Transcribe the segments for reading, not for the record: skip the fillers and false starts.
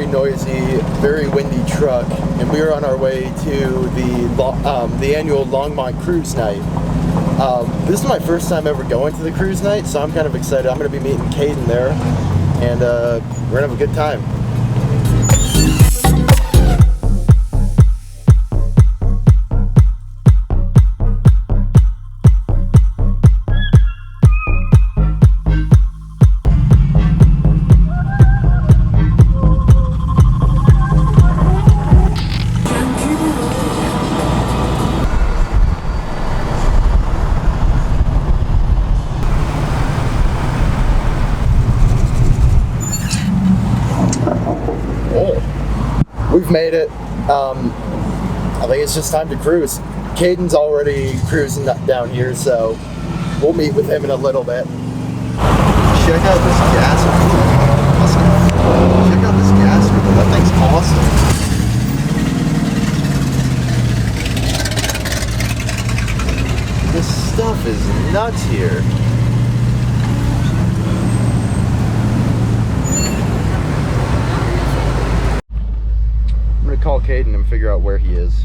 very noisy, very windy truck, and we were on our way to the annual Longmont cruise night. This is my first time ever going to the cruise night, so I'm kind of excited. I'm going to be meeting Caden there, and we're going to have a good time. We've made it. I think it's just time to cruise. Caden's already cruising down here, so we'll meet with him in a little bit. Check out this gas meter. Awesome. Check out this gas meter. That thing's awesome. This stuff is nuts here. Call Caden and figure out where he is.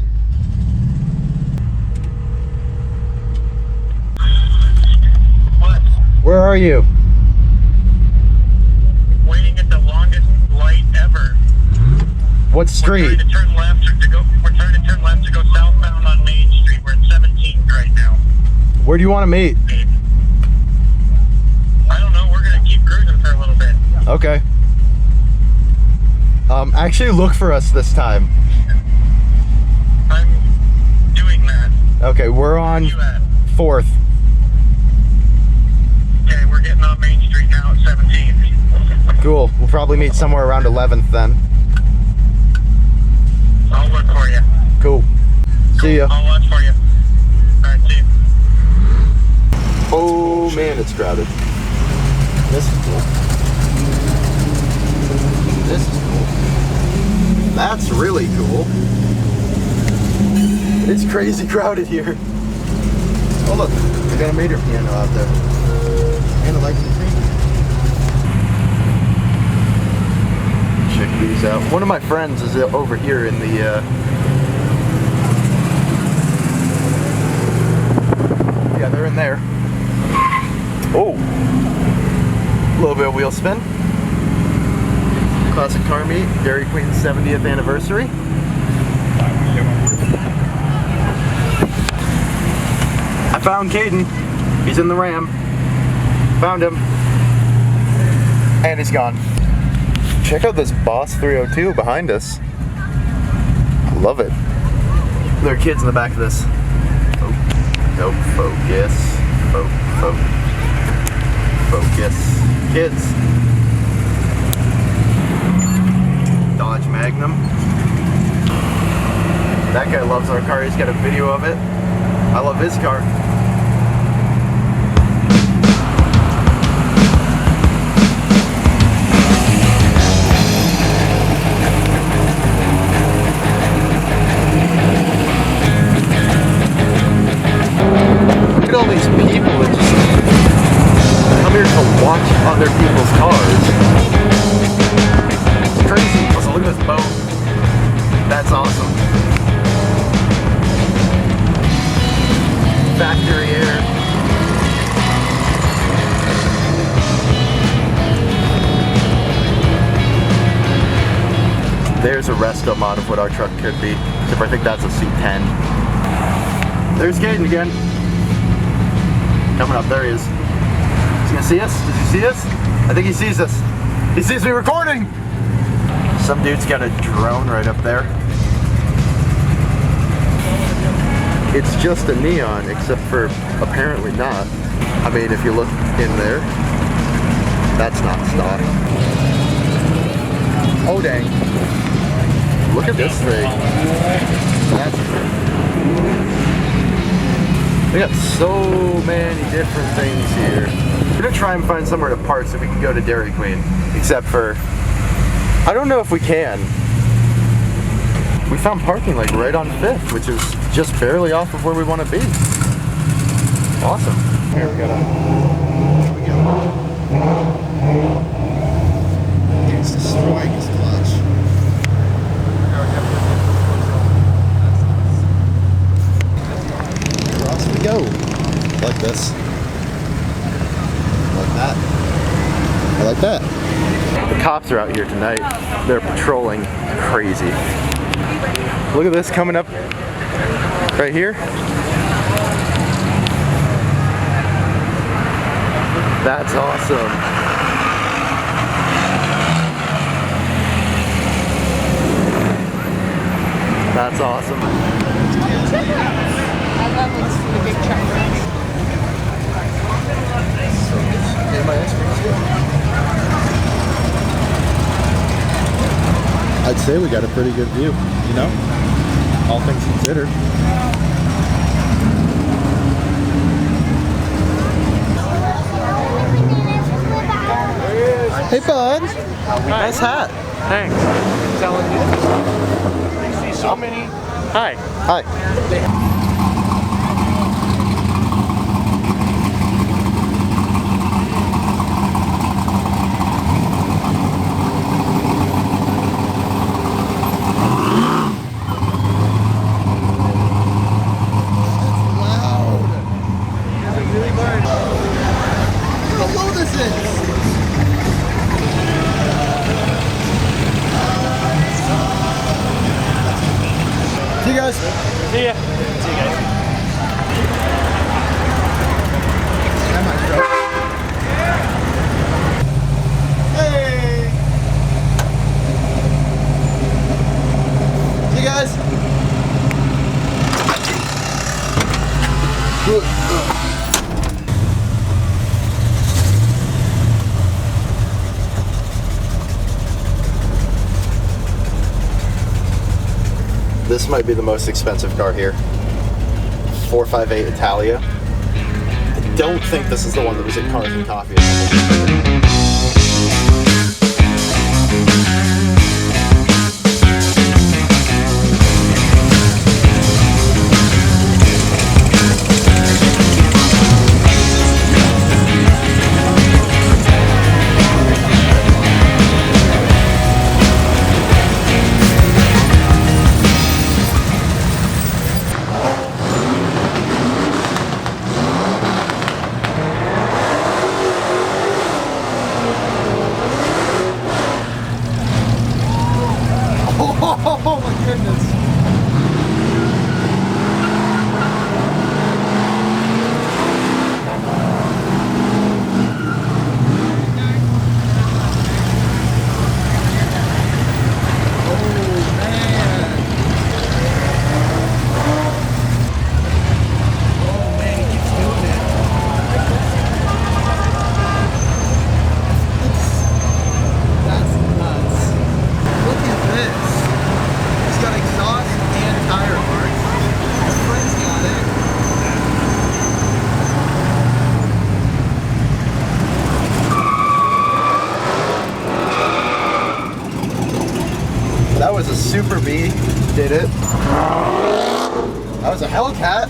What? Where are you? Waiting at the longest light ever. What street? We're trying to turn left to go southbound on Main Street. We're at 17th right now. Where do you want to meet? I don't know. We're gonna keep cruising for a little bit. Okay. Actually look for us this time. I'm doing that. Okay, we're on 4th. Okay, we're getting on Main Street now at 17th. Cool. We'll probably meet somewhere around 11th then. I'll look for you. Cool. See ya. I'll watch for you. Alright, see you. Oh man, it's crowded. This is cool. This is cool. That's really cool. It's crazy crowded here. Oh look, we got a meter piano out there. And a light tree. Check these out. One of my friends is over here in the yeah, they're in there. Oh, a little bit of wheel spin. Classic car meet, Dairy Queen's 70th anniversary. I found Caden. He's in the Ram. Found him. And he's gone. Check out this Boss 302 behind us. I love it. There are kids in the back of this. Oh, nope, focus. Focus. Kids. Dodge Magnum. That guy loves our car. He's got a video of it. I love his car. Look at all these people that just come here to watch other people's cars. It's crazy. Also, look at this boat. That's awesome. Factory air. There's a resto mod of what our truck could be, except I think that's a C10. There's Caden again. Coming up, there he is. Is he gonna see us? Does he see us? I think he sees us. He sees me recording! Some dude's got a drone right up there. It's just a neon, except for apparently not. I mean, if you look in there, that's not stock. Oh dang. Look at this thing. That's we got so many different things here. We're gonna try and find somewhere to park so we can go to Dairy Queen. Except for, I don't know if we can. We found parking like right on 5th, which is just barely off of where we want to be. Awesome. Here we go. It's the strike is clutch. go. Like this. Like that. I like that. The cops are out here tonight. They're patrolling crazy. Look at this coming up right here. That's awesome. That's awesome. I love when it's the big truck. I'd say we got a pretty good view, you know? All things considered. Hey, bud. Nice hat. Thanks. Telling you. I see so many. Hi. Hi. See you guys. See ya. See you guys. Hey. See you guys. This might be the most expensive car here. 458 Italia. I don't think this is the one that was in Cars and Coffee. Oh my goodness. That was a Super B, did it. That was a Hellcat.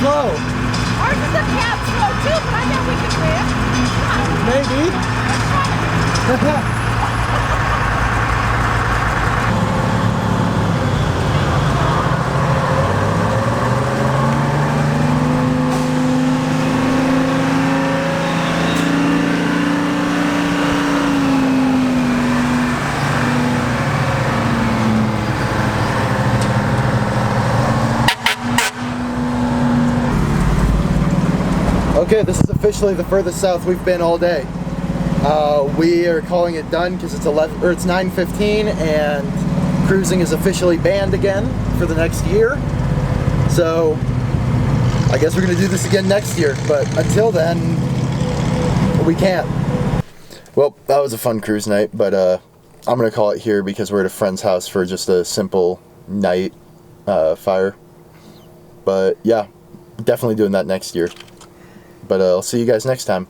slow. Ours is a cab slow too, but I bet we can win. Maybe. Okay, this is officially the furthest south we've been all day. We are calling it done because it's 9:15 and cruising is officially banned again for the next year. So I guess we're gonna do this again next year, but until then, we can't. Well, that was a fun cruise night, but I'm gonna call it here because we're at a friend's house for just a simple night fire. But yeah, definitely doing that next year. But I'll see you guys next time.